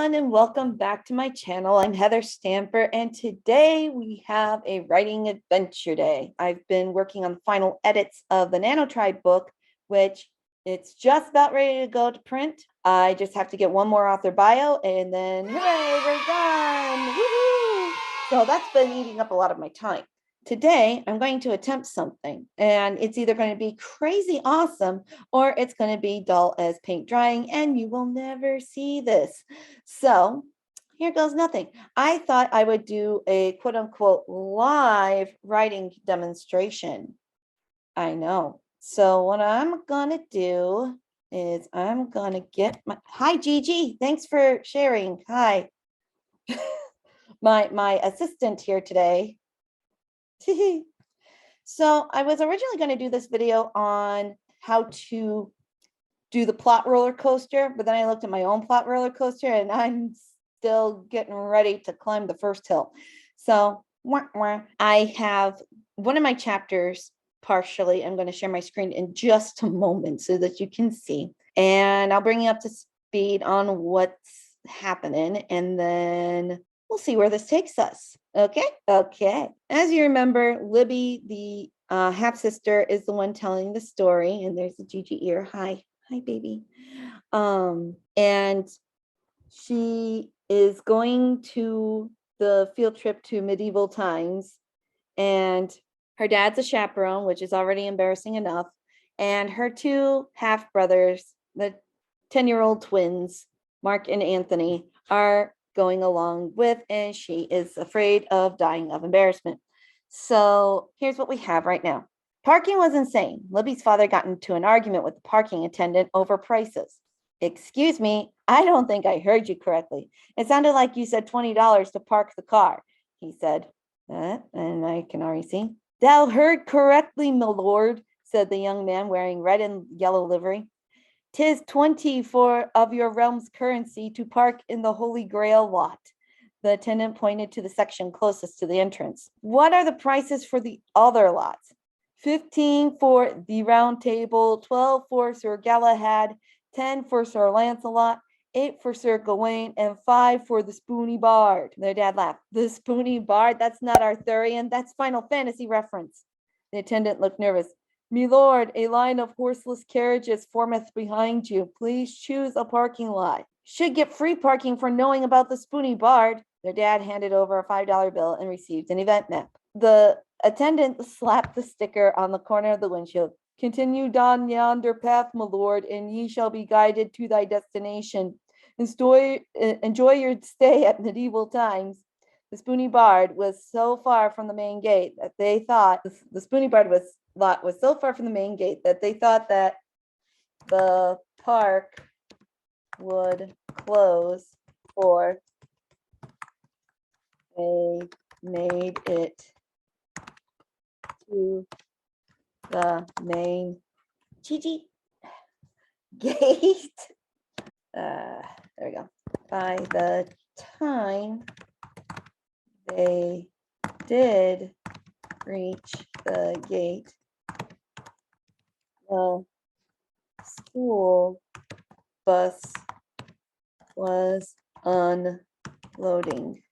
everyone, and welcome back to my channel. I'm Heather Stamper, and today we have a writing adventure day. I've been working on the final edits of the Nano Tribe book, which it's just about ready to go to print. I just have to get one more author bio, and then hooray, we're done! Woohoo! So that's been eating up a lot of my time. Today, I'm going to attempt something, and it's either going to be crazy awesome or it's going to be dull as paint drying, and you will never see this. So here goes nothing. I thought I would do a quote unquote live writing demonstration. I know. So what I'm going to do is I'm going to get my, hi Jiji, thanks for sharing. Hi. my assistant here today. So I was originally going to do this video on how to do the plot roller coaster, but then I looked at my own plot roller coaster and I'm still getting ready to climb the first hill. So I have one of my chapters partially. I'm going to share my screen in just a moment so that you can see, and I'll bring you up to speed on what's happening, and then we'll see where this takes us. Okay. As you remember, Libby, the half-sister, is the one telling the story, and there's the Jiji ear. Hi, baby. And she is going to the field trip to medieval times, and her dad's a chaperone, which is already embarrassing enough, and her two half-brothers, the 10-year-old twins, Mark and Anthony, are going along with, and she is afraid of dying of embarrassment. So here's what we have right now. Parking was insane. Libby's father got into an argument with the parking attendant over prices. Excuse me, I don't think I heard you correctly. It sounded like you said $20 to park the car, he said. And I can already see. Thou heard correctly, my lord, said the young man wearing red and yellow livery. 'Tis 20 for of your realm's currency to park in the Holy Grail lot. The attendant pointed to the section closest to the entrance. What are the prices for the other lots? 15 for the Round Table, 12 for Sir Galahad, 10 for Sir Lancelot, 8 for Sir Gawain, and 5 for the Spoony Bard. Their dad laughed. The Spoony Bard? That's not Arthurian. That's Final Fantasy reference. The attendant looked nervous. Me lord, a line of horseless carriages formeth behind you. Please choose a parking lot. Should get free parking for knowing about the Spoony Bard. Their dad handed over a $5 bill and received an event map. The attendant slapped the sticker on the corner of the windshield. Continue down yonder path, my lord, and ye shall be guided to thy destination. Enjoy your stay at medieval times. The Spoony Bard was so far from the main gate that they thought the Spoony Bard lot was so far from the main gate that they thought that the park would close, for they made it to the main Jiji gate. There we go. By the time they did reach the gate, the school bus was unloading.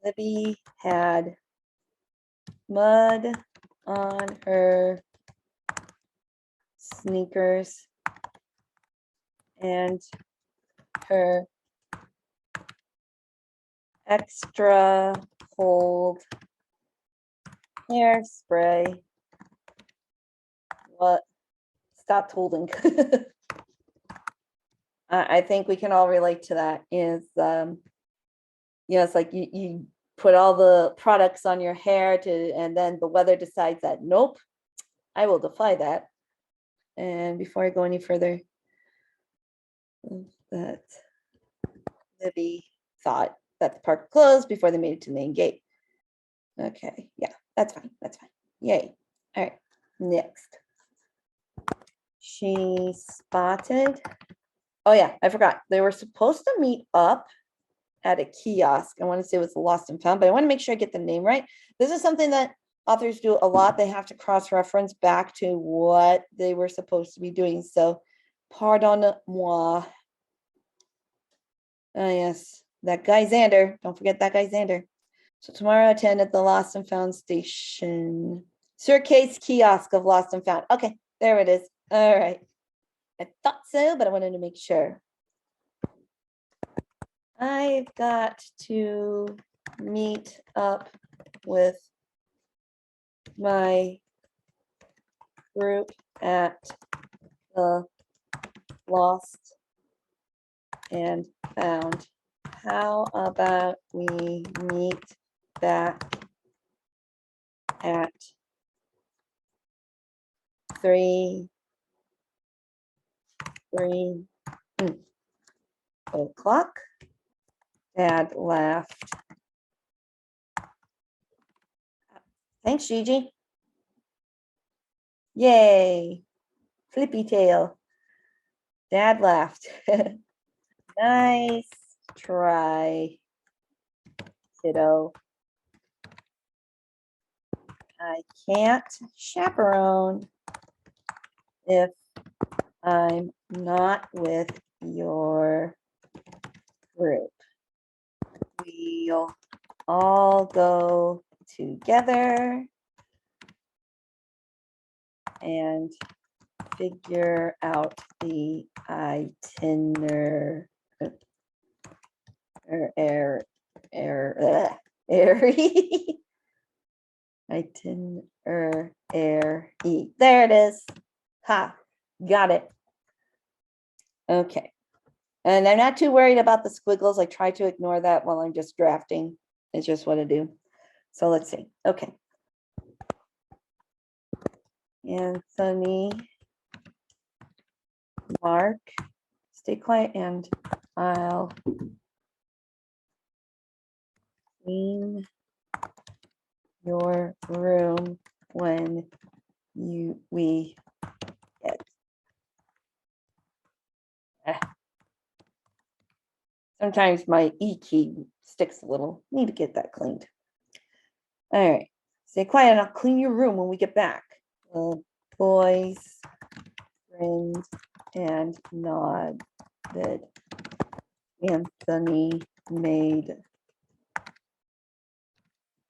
Libby had mud on her sneakers and her extra cold hairspray. What? Stopped holding. I think we can all relate to that. Is it's like you put all the products on your hair and then the weather decides that nope, I will defy that. And before I go any further, that Libby thought that the park closed before they made it to the main gate. Okay, yeah, that's fine. Yay. All right, next. She spotted, oh yeah, I forgot. They were supposed to meet up at a kiosk. I want to say it was Lost and Found, but I want to make sure I get the name right. This is something that authors do a lot. They have to cross-reference back to what they were supposed to be doing. So, pardon-moi. Oh, yes. That guy Xander. Don't forget that guy Xander. So tomorrow at 10 at the Lost and Found station. Circase kiosk of Lost and Found. Okay, there it is. All right. I thought so, but I wanted to make sure. I've got to meet up with my group at the Lost and Found. How about we meet back at 3 o'clock? Dad laughed. Thanks, Jiji. Yay. Flippy tail. Dad laughed. Nice try, kiddo. I can't chaperone if I'm not with your group. We'll all go together and figure out the itinerary. Itinerary. There it is. Ha, got it. Okay. And I'm not too worried about the squiggles. I try to ignore that while I'm just drafting. It's just what I do. So let's see. Okay. Anthony, Mark, stay quiet and I'll clean your room when we get. Sometimes my E key sticks a little. Need to get that cleaned. All right. Stay quiet and I'll clean your room when we get back. The boys grinned and nodded. Anthony made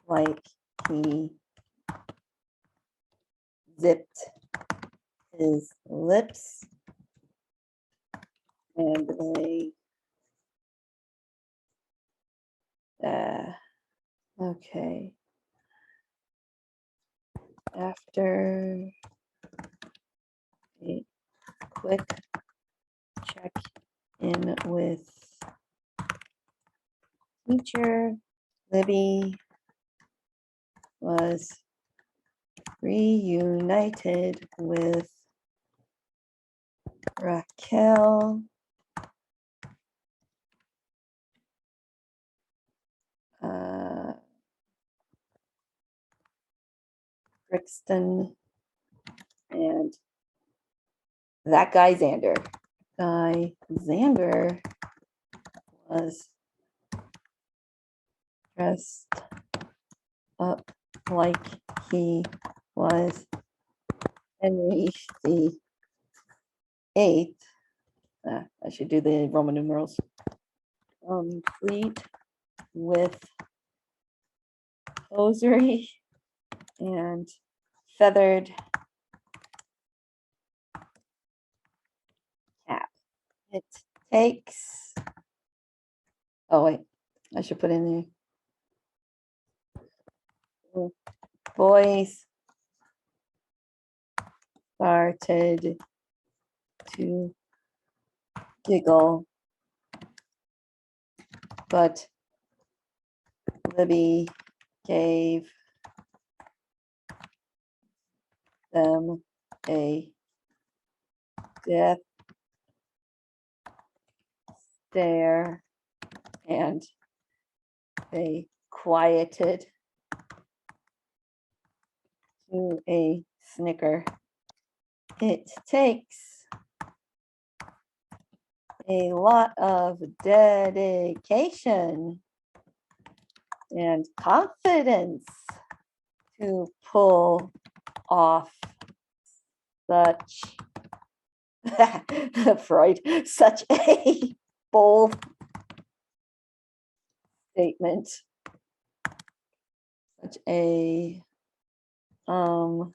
like he zipped his lips and they okay. After a quick check in with teacher, Libby was reunited with Raquel. Brixton and that guy Xander. Xander was dressed up like he was Henry the Eighth. I should do the Roman numerals. Complete with hosiery and feathered cap. It takes, oh wait, I should put in there. Boys started to giggle, but Libby gave them a death stare and they quieted to a snicker. It takes a lot of dedication and confidence to pull off such Freud, such a bold statement. Such a bold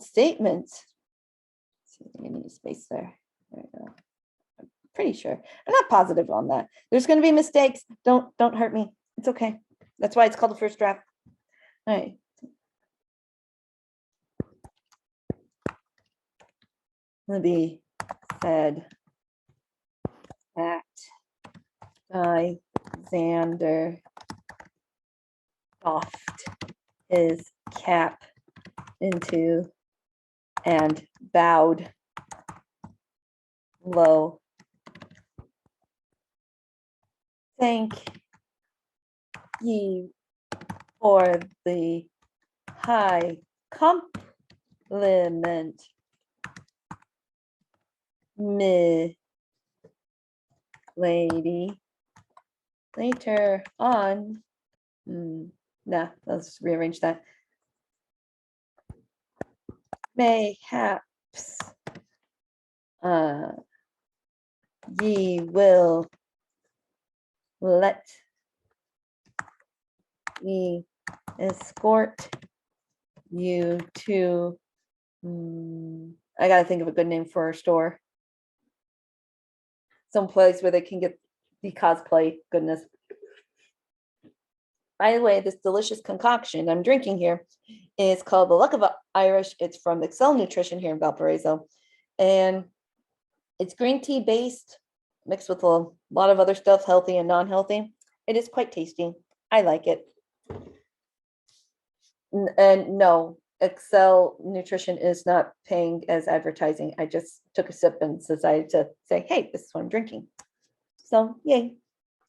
statement. See, I need a space there. There we go. I'm pretty sure. I'm not positive on that. There's going to be mistakes. Don't hurt me. It's okay. That's why it's called the first draft. All right. Libby said that Xander doffed his cap into and bowed low. Thank ye for the high compliment, me lady. Later on, nah, let's rearrange that. Mayhaps ye will let me escort you to I gotta think of a good name for our store. Some place where they can get the cosplay goodness. By the way, this delicious concoction I'm drinking here is called the Luck of Irish. It's from Excel Nutrition here in Valparaiso. And it's green tea based, mixed with a lot of other stuff, healthy and non-healthy. It is quite tasty. I like it. And no, Excel Nutrition is not paying as advertising. I just took a sip and decided to say, hey, this is what I'm drinking. So, yay.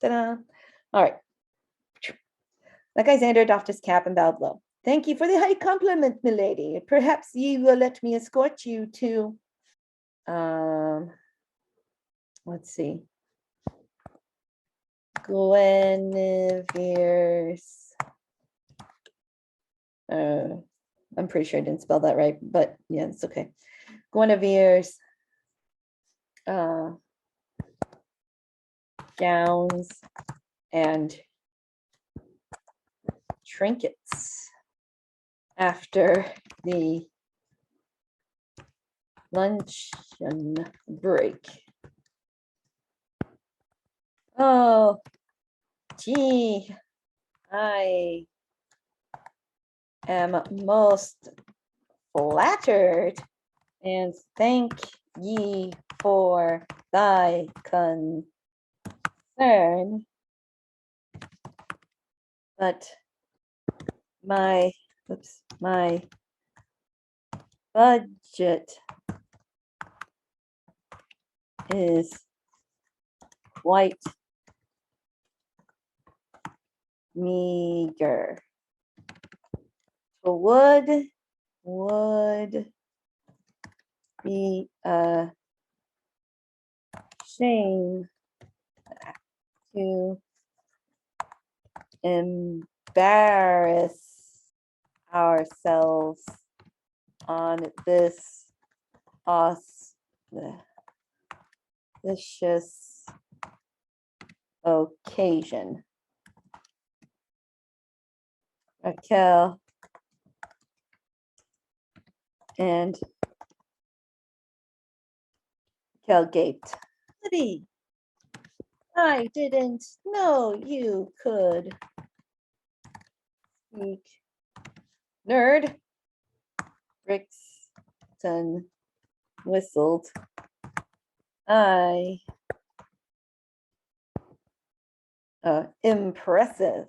Ta-da. All right. That guy Xander doffed his cap and bowed low. Thank you for the high compliment, milady. Perhaps ye will let me escort you to, let's see, Guinevere's. I'm pretty sure I didn't spell that right, but yeah, it's okay. Guinevere's gowns and trinkets after the luncheon break. Oh, gee, I am most flattered, and thank ye for thy concern. But my budget is quite meager. Would be a shame to embarrass ourselves on this auspicious occasion. Raquel and Raquel gaped. Libby, I didn't know you could speak. Nerd. Rickson whistled. Impressive.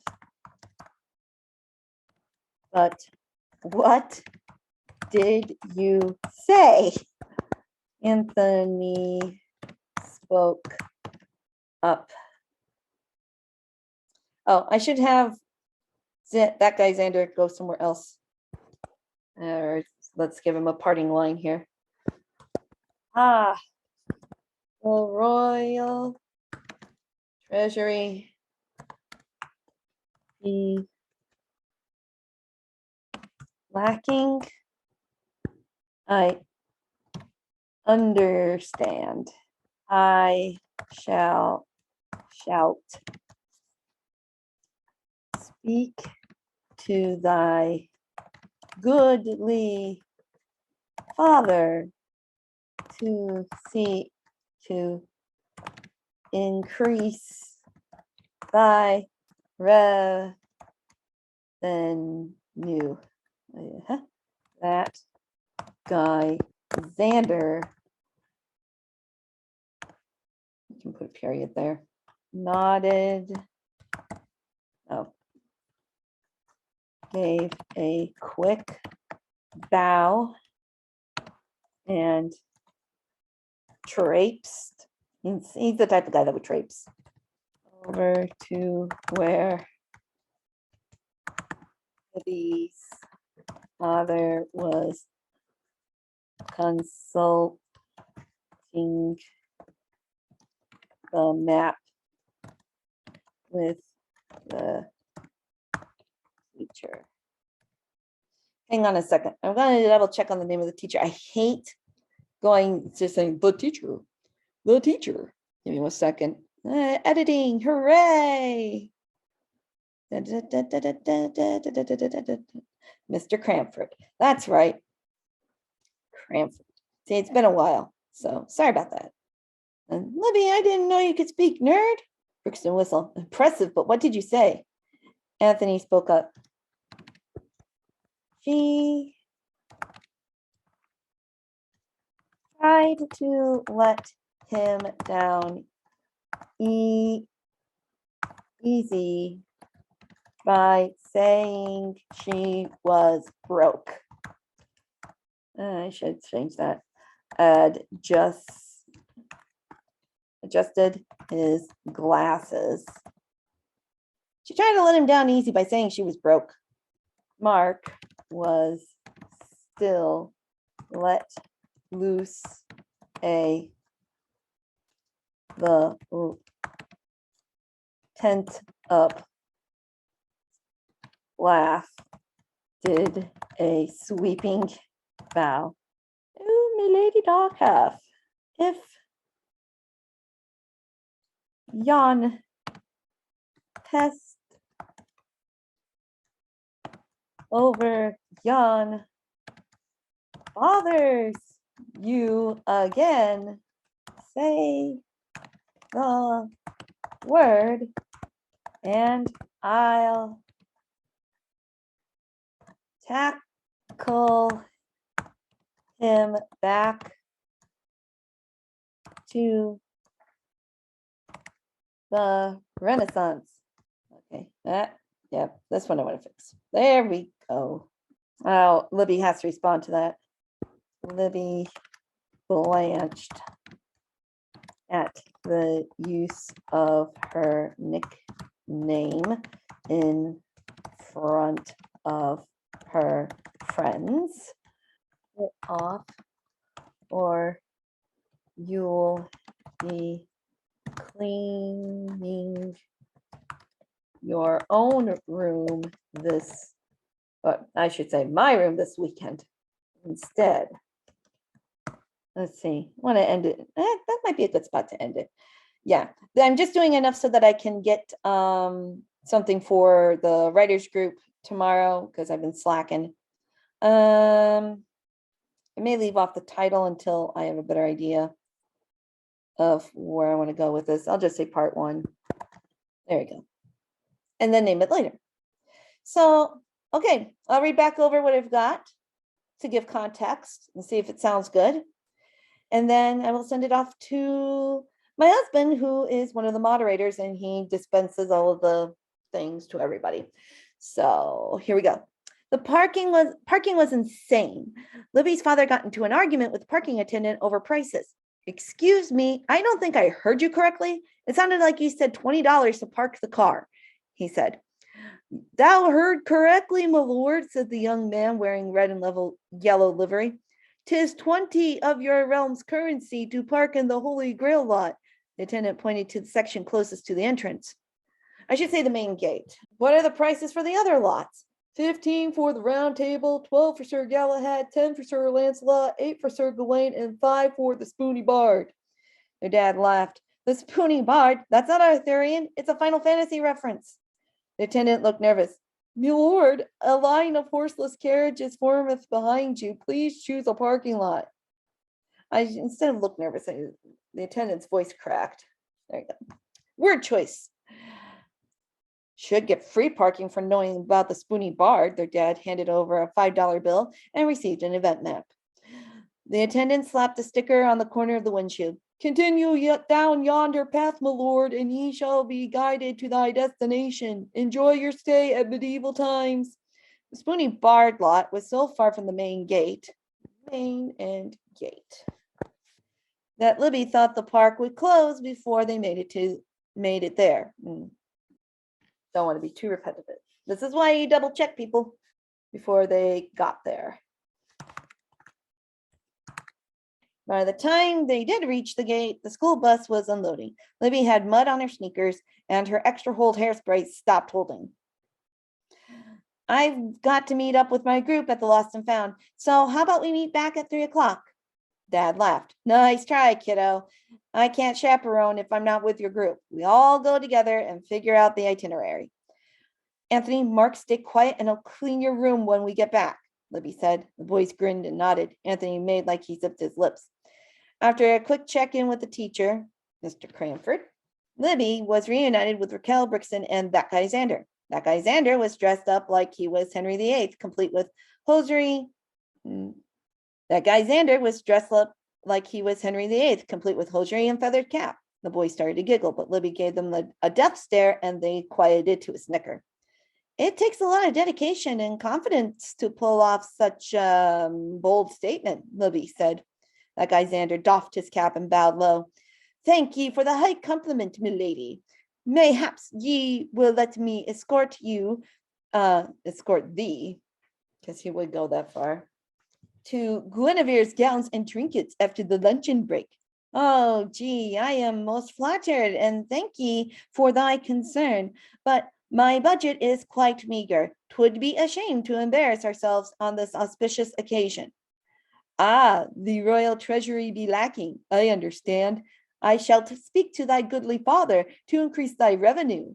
But what did you say? Anthony spoke up. Oh, I should have that guy Xander go somewhere else. Or let's give him a parting line here. The Royal Treasury be lacking. I understand. I shall shout Speak to thy goodly father to see to increase thy revenue. That guy Xander, you can put a period there, nodded, gave a quick bow and traipsed. He's the type of guy that would traipse over to where the father was consulting the map with the teacher. Hang on a second. I'm going to double check on the name of the teacher. I hate going to saying the teacher. Give me 1 second. Editing. Hooray. Mr. Cranford. That's right. Cranford. See, it's been a while, so sorry about that. And Libby, I didn't know you could speak, nerd. Brixton whistle. Impressive, but what did you say? Anthony spoke up. She tried to let him down easy by saying she was broke. I should change that. Adjusted his glasses. She tried to let him down easy by saying she was broke. Mark was still let loose the tent up laugh, did a sweeping bow. Oh, my lady dog half. If yon test over yon bothers you again, say the word and I'll tackle him back to the Renaissance. Okay, that's what I want to fix. There we go. Oh, Libby has to respond to that. Libby blanched at the use of her nickname in front of her friends. Get off or you'll be cleaning your own room I should say my room this weekend instead. Let's see, I want to end it. That might be a good spot to end it. Yeah, I'm just doing enough so that I can get something for the writers group tomorrow because I've been slacking. I may leave off the title until I have a better idea of where I want to go with this. I'll just say part 1. There we go. And then name it later. So, okay, I'll read back over what I've got to give context and see if it sounds good. And then I will send it off to my husband, who is one of the moderators, and he dispenses all of the things to everybody. So here we go. The parking was insane. Libby's father got into an argument with the parking attendant over prices. Excuse me, I don't think I heard you correctly. It sounded like you said $20 to park the car, he said. Thou heard correctly, my lord, said the young man wearing red and yellow livery. 'Tis 20 of your realm's currency to park in the Holy Grail lot. The attendant pointed to the section closest to the entrance. I should say the main gate. What are the prices for the other lots? 15 for the round table, 12 for Sir Galahad, 10 for Sir Lancelot, 8 for Sir Gawain, and 5 for the Spoony Bard. Their dad laughed. The Spoony Bard? That's not Arthurian. It's a Final Fantasy reference. The attendant looked nervous. My lord, a line of horseless carriages formeth behind you. Please choose a parking lot. Instead of look nervous, the attendant's voice cracked. There you go. Word choice. Should get free parking for knowing about the Spoony Bard. Their dad handed over a $5 bill and received an event map. The attendant slapped a sticker on the corner of the windshield. Continue down yonder path, my lord, and ye shall be guided to thy destination. Enjoy your stay at medieval times. The Spoony Bard lot was so far from the main and gate, that Libby thought the park would close before they made it there. Don't want to be too repetitive. This is why you double check people before they got there. By the time they did reach the gate, the school bus was unloading. Libby had mud on her sneakers, and her extra hold hairspray stopped holding. I've got to meet up with my group at the Lost and Found, so how about we meet back at 3 o'clock? Dad laughed. Nice try, kiddo. I can't chaperone if I'm not with your group. We all go together and figure out the itinerary. Anthony, Mark, stay quiet and I'll clean your room when we get back, Libby said. The boys grinned and nodded. Anthony made like he zipped his lips. After a quick check-in with the teacher, Mr. Cranford, Libby was reunited with Raquel Brixton and that guy Xander. That guy Xander was dressed up like he was Henry VIII, complete with hosiery. That guy Xander was dressed up like he was Henry VIII, complete with hosiery and feathered cap. The boys started to giggle, but Libby gave them a death stare and they quieted to a snicker. It takes a lot of dedication and confidence to pull off such a bold statement, Libby said. That guy Xander doffed his cap and bowed low. Thank ye for the high compliment, milady. Mayhaps ye will let me escort thee, because he would go that far, to Guinevere's gowns and trinkets after the luncheon break. Oh, gee, I am most flattered, and thank ye for thy concern, but my budget is quite meager. 'Twould be a shame to embarrass ourselves on this auspicious occasion. Ah, the royal treasury be lacking, I understand. I shall speak to thy goodly father to increase thy revenue.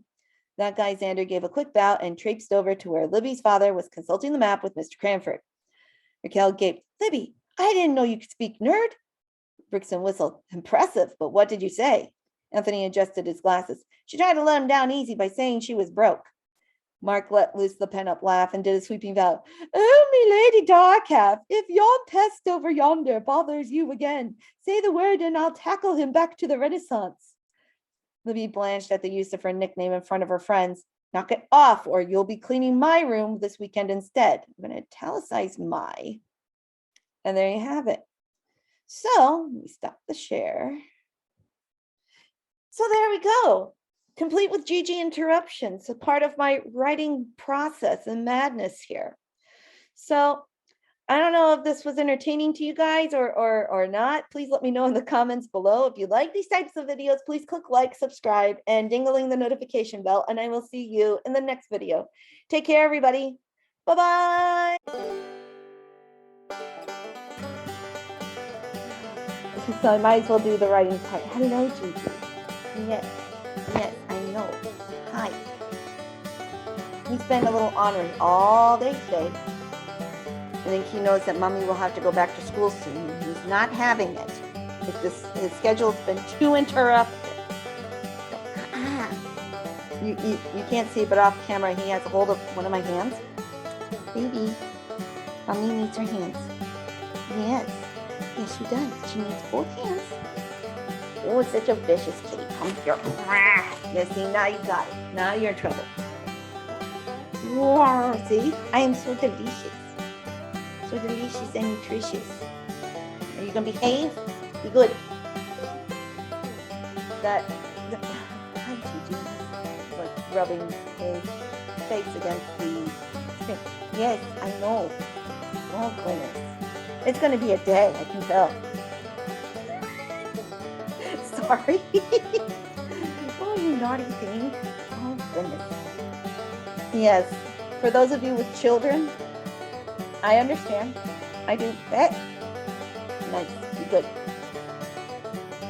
That guy Xander gave a quick bow and traipsed over to where Libby's father was consulting the map with Mr. Cranford. Raquel gaped. Libby, I didn't know you could speak nerd. Brixton whistled. Impressive, but what did you say? Anthony adjusted his glasses. She tried to let him down easy by saying she was broke. Mark let loose the pent-up laugh and did a sweeping bow. Oh, me lady Darkhalf, if yon pest over yonder bothers you again, say the word and I'll tackle him back to the Renaissance. Libby blanched at the use of her nickname in front of her friends. Knock it off, or you'll be cleaning my room this weekend instead. I'm going to italicize my. And there you have it. So, let me stop the share. So there we go. Complete with Jiji interruptions, a part of my writing process and madness here. So I don't know if this was entertaining to you guys or not. Please let me know in the comments below. If you like these types of videos, please click like, subscribe, and dingling the notification bell, and I will see you in the next video. Take care, everybody. Bye-bye. So I might as well do the writing part. Hello, Jiji. Yes, I know. Hi. We spend a little honoring all day today. I think he knows that Mommy will have to go back to school soon. He's not having it. His schedule's been too interrupted. You can't see, but off camera, he has a hold of one of my hands. Baby, Mommy needs her hands. Yes, she does. She needs both hands. Oh, such a vicious kitty. Come here. Yes, see, now you got it. Now you're in trouble. Wow, see? I am so delicious. So delicious and nutritious. Are you going to behave? Be good. Hi, Jiji. Like rubbing his face against the screen. Yes, I know. Oh, goodness. It's going to be a day, I can tell. Sorry. Oh, you naughty thing. Oh, goodness. Yes, for those of you with children, I understand. I do. Nice. Be good.